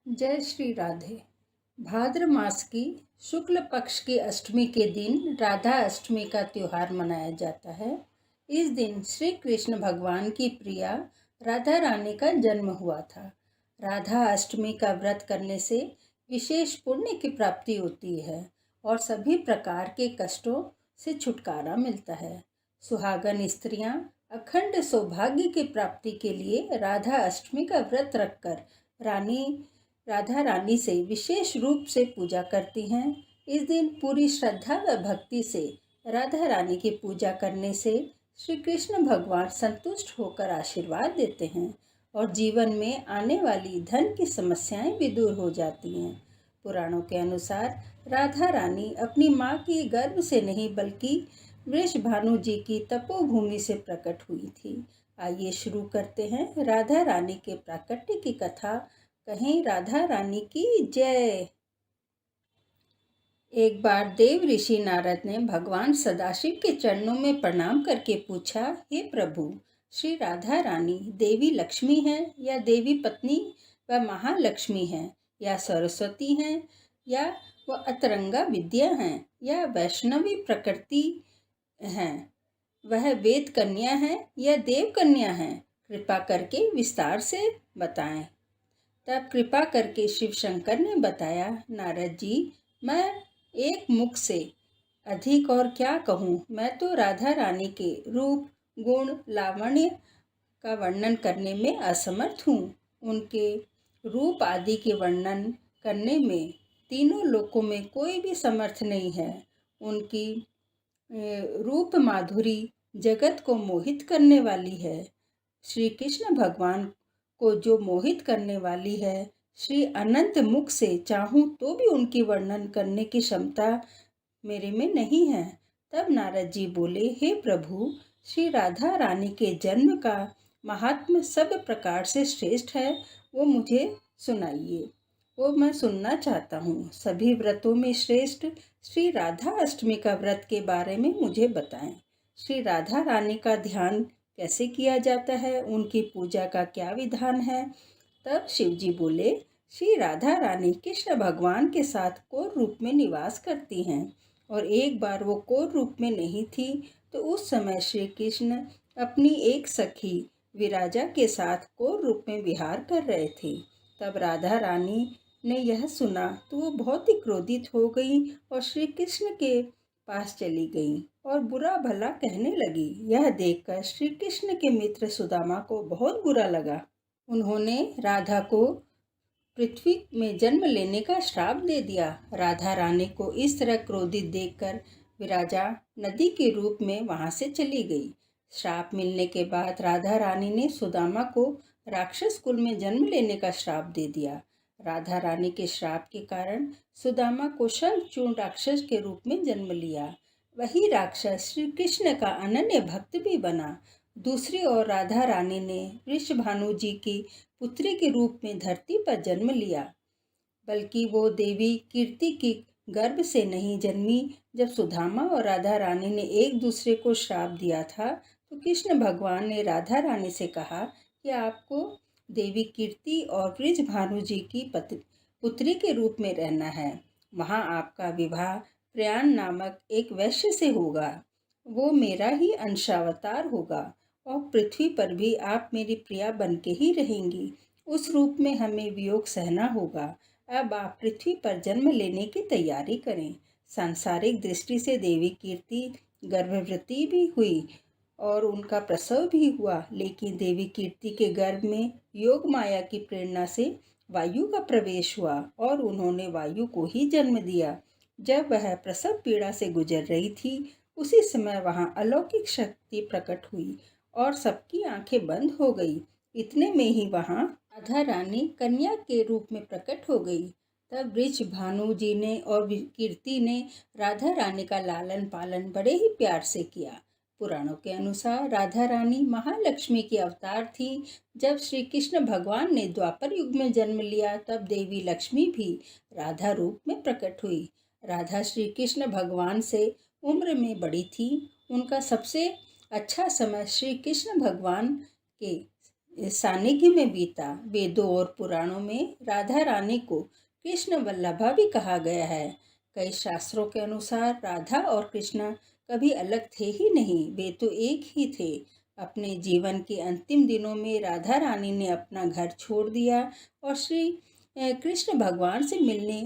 जय श्री राधे। भाद्र मास की शुक्ल पक्ष की अष्टमी के दिन राधा अष्टमी का त्योहार मनाया जाता है। इस दिन श्री कृष्ण भगवान की प्रिया राधा रानी का जन्म हुआ था। राधा अष्टमी का व्रत करने से विशेष पुण्य की प्राप्ति होती है और सभी प्रकार के कष्टों से छुटकारा मिलता है। सुहागन स्त्रियां अखंड सौभाग्य की प्राप्ति के लिए राधा अष्टमी का व्रत रखकर राधा रानी से विशेष रूप से पूजा करती हैं। इस दिन पूरी श्रद्धा व भक्ति से राधा रानी की पूजा करने से श्री कृष्ण भगवान संतुष्ट होकर आशीर्वाद देते हैं और जीवन में आने वाली धन की समस्याएं भी दूर हो जाती हैं। पुराणों के अनुसार राधा रानी अपनी माँ के गर्भ से नहीं बल्कि वृषभानु जी की तपोभूमि से प्रकट हुई थी। आइए शुरू करते हैं राधा रानी के प्राकट्य की कथा। कहें राधा रानी की जय। एक बार देव ऋषि नारद ने भगवान सदाशिव के चरणों में प्रणाम करके पूछा, हे प्रभु, श्री राधा रानी देवी लक्ष्मी हैं या देवी पत्नी व महालक्ष्मी हैं या सरस्वती हैं या वह अतरंगा विद्या हैं या वैष्णवी प्रकृति हैं, वह वेद कन्या है या देव कन्या है? कृपा करके विस्तार से बताएं। तब कृपा करके शिव शंकर ने बताया, नारद जी, मैं एक मुख से अधिक और क्या कहूँ। मैं तो राधा रानी के रूप, गुण, लावण्य का वर्णन करने में असमर्थ हूँ। उनके रूप आदि के वर्णन करने में तीनों लोकों में कोई भी समर्थ नहीं है। उनकी रूप माधुरी जगत को मोहित करने वाली है। श्री कृष्ण भगवान को जो मोहित करने वाली है, श्री अनंत मुख से चाहूं तो भी उनकी वर्णन करने की क्षमता मेरे में नहीं है। तब नारद जी बोले, हे प्रभु, श्री राधा रानी के जन्म का महात्म्य सब प्रकार से श्रेष्ठ है, वो मुझे सुनाइए, वो मैं सुनना चाहता हूँ। सभी व्रतों में श्रेष्ठ श्री राधा अष्टमी का व्रत के बारे में मुझे बताएं। श्री राधा रानी का ध्यान कैसे किया जाता है, उनकी पूजा का क्या विधान है? तब शिव जी बोले, श्री राधा रानी कृष्ण भगवान के साथ कोर रूप में निवास करती हैं और एक बार वो कोर रूप में नहीं थी तो उस समय श्री कृष्ण अपनी एक सखी विराजा के साथ कोर रूप में विहार कर रहे थे। तब राधा रानी ने यह सुना तो वो बहुत ही क्रोधित हो गई और श्री कृष्ण के पास चली गई और बुरा भला कहने लगी। यह देखकर श्री कृष्ण के मित्र सुदामा को बहुत बुरा लगा। उन्होंने राधा को पृथ्वी में जन्म लेने का श्राप दे दिया। राधा रानी को इस तरह क्रोधित देखकर विराजा नदी के रूप में वहां से चली गई। श्राप मिलने के बाद राधा रानी ने सुदामा को राक्षस कुल में जन्म लेने का श्राप दे दिया। राधा रानी के श्राप के कारण सुदामा को शंखचूर्ण राक्षस के रूप में जन्म लिया। वही राक्षस श्री कृष्ण का अनन्य भक्त भी बना। दूसरी ओर राधा रानी ने वृषभानु जी की पुत्री के रूप में धरती पर जन्म लिया, बल्कि वो देवी कीर्ति की गर्भ से नहीं जन्मी। जब सुदामा और राधा रानी ने एक दूसरे को श्राप दिया था तो कृष्ण भगवान ने राधा रानी से कहा कि आपको देवी कीर्ति और वृषभानु जी की पुत्री के रूप में रहना है। वहाँ आपका विवाह प्रयाण नामक एक वैश्य से होगा। वो मेरा ही अंशावतार होगा और पृथ्वी पर भी आप मेरी प्रिया बन के ही रहेंगी। उस रूप में हमें वियोग सहना होगा। अब आप पृथ्वी पर जन्म लेने की तैयारी करें। सांसारिक दृष्टि से देवी कीर्ति गर्भवती भी हुई और उनका प्रसव भी हुआ, लेकिन देवी कीर्ति के गर्भ में योग माया की प्रेरणा से वायु का प्रवेश हुआ और उन्होंने वायु को ही जन्म दिया। जब वह प्रसव पीड़ा से गुजर रही थी, उसी समय वहां अलौकिक शक्ति प्रकट हुई और सबकी आंखें बंद हो गई। इतने में ही वहां राधा रानी कन्या के रूप में प्रकट हो गई। तब वृषभानु जी ने और कीर्ति ने राधा रानी का लालन पालन बड़े ही प्यार से किया। पुराणों के अनुसार राधा रानी महालक्ष्मी की अवतार थी। जब श्री कृष्ण भगवान ने द्वापर युग में जन्म लिया तब देवी लक्ष्मी भी राधा रूप में प्रकट हुई। राधा श्री कृष्ण भगवान से उम्र में बड़ी थी। उनका सबसे अच्छा समय श्री कृष्ण भगवान के सानिध्य में बीता। वेदों और पुराणों में राधा रानी को कृष्ण वल्लभा भी कहा गया है। कई शास्त्रों के अनुसार राधा और कृष्ण कभी अलग थे ही नहीं, वे तो एक ही थे। अपने जीवन के अंतिम दिनों में राधा रानी ने अपना घर छोड़ दिया और श्री कृष्ण भगवान से मिलने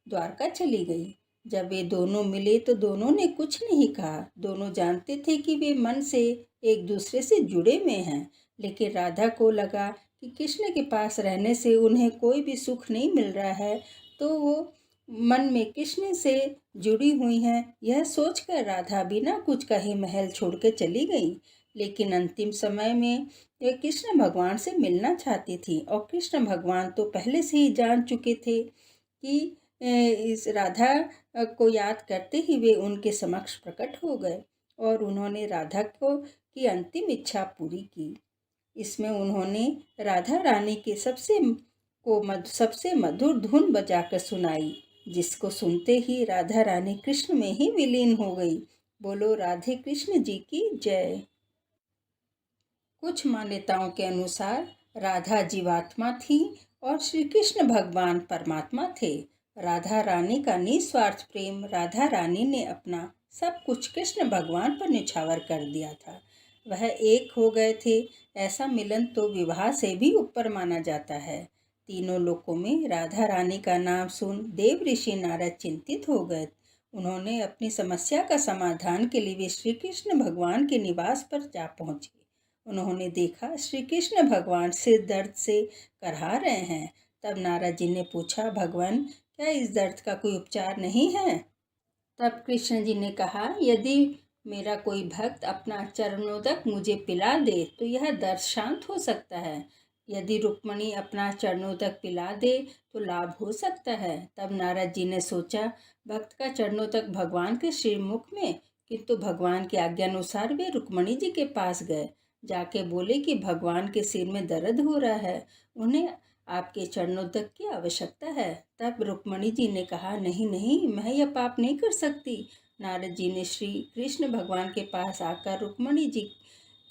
द्वारका चली गई। जब वे दोनों मिले तो दोनों ने कुछ नहीं कहा। दोनों जानते थे कि वे मन से एक दूसरे से जुड़े हुए हैं, लेकिन राधा को लगा कि कृष्ण के पास रहने से उन्हें कोई भी सुख नहीं मिल रहा है, तो वो मन में कृष्ण से जुड़ी हुई हैं। यह सोचकर राधा बिना कुछ कहे महल छोड़ के चली गई। लेकिन अंतिम समय में वे कृष्ण भगवान से मिलना चाहती थी और कृष्ण भगवान तो पहले से ही जान चुके थे कि इस राधा को याद करते ही वे उनके समक्ष प्रकट हो गए और उन्होंने राधा को की अंतिम इच्छा पूरी की। इसमें उन्होंने राधा रानी के सबसे मधुर धुन बजाकर सुनाई, जिसको सुनते ही राधा रानी कृष्ण में ही विलीन हो गई। बोलो राधे कृष्ण जी की जय। कुछ मान्यताओं के अनुसार राधा जीवात्मा थी और श्री कृष्ण भगवान परमात्मा थे। राधा रानी का निस्वार्थ प्रेम, राधा रानी ने अपना सब कुछ कृष्ण भगवान पर न्यौछावर कर दिया था। वह एक हो गए थे। ऐसा मिलन तो विवाह से भी ऊपर माना जाता है। तीनों लोकों में राधा रानी का नाम सुन देव ऋषि नारद चिंतित हो गए। उन्होंने अपनी समस्या का समाधान के लिए श्री कृष्ण भगवान के निवास पर जा पहुंचे। उन्होंने देखा श्री कृष्ण भगवान सिर दर्द से करहा रहे हैं। तब नारद जी ने पूछा, भगवान क्या इस दर्द का कोई उपचार नहीं है? तब कृष्ण जी ने कहा, यदि मेरा कोई भक्त अपना चरणोदक मुझे पिला दे तो यह दर्द शांत हो सकता है। यदि रुक्मणी अपना चरणोदक पिला दे तो लाभ हो सकता है। तब नारद जी ने सोचा, भक्त का चरणोदक भगवान के श्रीमुख में, किंतु भगवान की आज्ञानुसार वे रुक्मणी जी के पास गए। जाके बोले कि भगवान के सिर में दर्द हो रहा है, उन्हें आपके चरणोदक की आवश्यकता है। तब रुक्मणी जी ने कहा, नहीं नहीं, मैं यह पाप नहीं कर सकती। नारद जी ने श्री कृष्ण भगवान के पास आकर रुक्मणी जी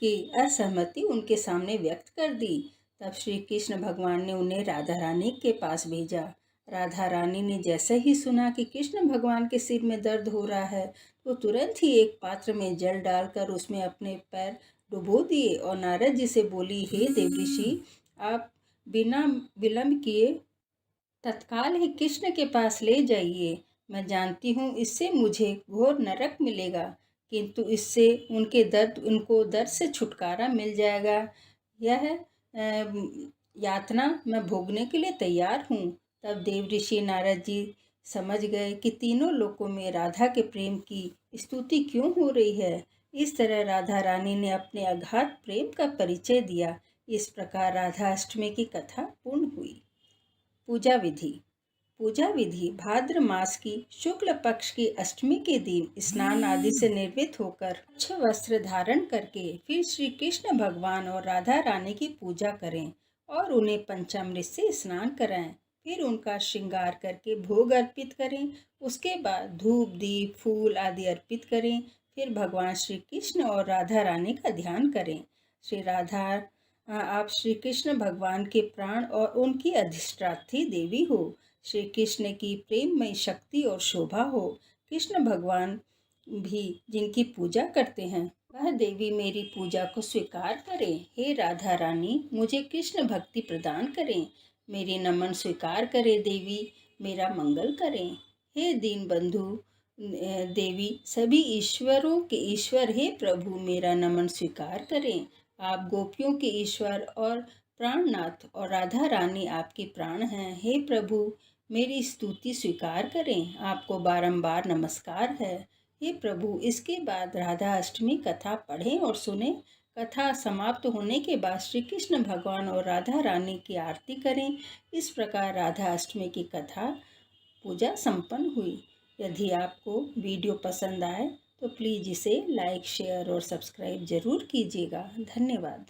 की असहमति उनके सामने व्यक्त कर दी। तब श्री कृष्ण भगवान ने उन्हें राधा रानी के पास भेजा। राधा रानी ने जैसे ही सुना कि कृष्ण भगवान के सिर में दर्द हो रहा है, तो तुरंत ही एक पात्र में जल डालकर उसमें अपने पैर डुबो दिए और नारद जी से बोली, हे देवऋषि, आप बिना विलंब किए तत्काल ही कृष्ण के पास ले जाइए। मैं जानती हूँ इससे मुझे घोर नरक मिलेगा, किंतु इससे उनको दर्द से छुटकारा मिल जाएगा। यह यातना मैं भोगने के लिए तैयार हूँ। तब देव ऋषि नारद जी समझ गए कि तीनों लोकों में राधा के प्रेम की स्तुति क्यों हो रही है। इस तरह राधा रानी ने अपने अगाध प्रेम का परिचय दिया। इस प्रकार राधा अष्टमी की कथा पूर्ण हुई। पूजा विधि भाद्र मास की शुक्ल पक्ष की अष्टमी के दिन स्नान आदि से निर्वृत्त होकर अच्छे वस्त्र धारण करके फिर श्री कृष्ण भगवान और राधा रानी की पूजा करें और उन्हें पंचामृत से स्नान कराएं। फिर उनका श्रृंगार करके भोग अर्पित करें। उसके बाद धूप दीप फूल आदि अर्पित करें। फिर भगवान श्री कृष्ण और राधा रानी का ध्यान करें। आप श्री कृष्ण भगवान के प्राण और उनकी अधिष्ठात्री देवी हो। श्री कृष्ण की प्रेममयी शक्ति और शोभा हो। कृष्ण भगवान भी जिनकी पूजा करते हैं, वह देवी मेरी पूजा को स्वीकार करें। हे राधा रानी, मुझे कृष्ण भक्ति प्रदान करें। मेरी नमन स्वीकार करें देवी, मेरा मंगल करें। हे दीन बंधु देवी, सभी ईश्वरों के ईश्वर हे प्रभु, मेरा नमन स्वीकार करें। आप गोपियों के ईश्वर और प्राणनाथ और राधा रानी आपके प्राण हैं। हे प्रभु, मेरी स्तुति स्वीकार करें। आपको बारंबार नमस्कार है। हे प्रभु, इसके बाद राधा अष्टमी कथा पढ़ें और सुने। कथा समाप्त होने के बाद श्री कृष्ण भगवान और राधा रानी की आरती करें। इस प्रकार राधा अष्टमी की कथा पूजा संपन्न हुई। यदि आपको वीडियो पसंद आए तो प्लीज़ इसे लाइक शेयर और सब्सक्राइब ज़रूर कीजिएगा। धन्यवाद।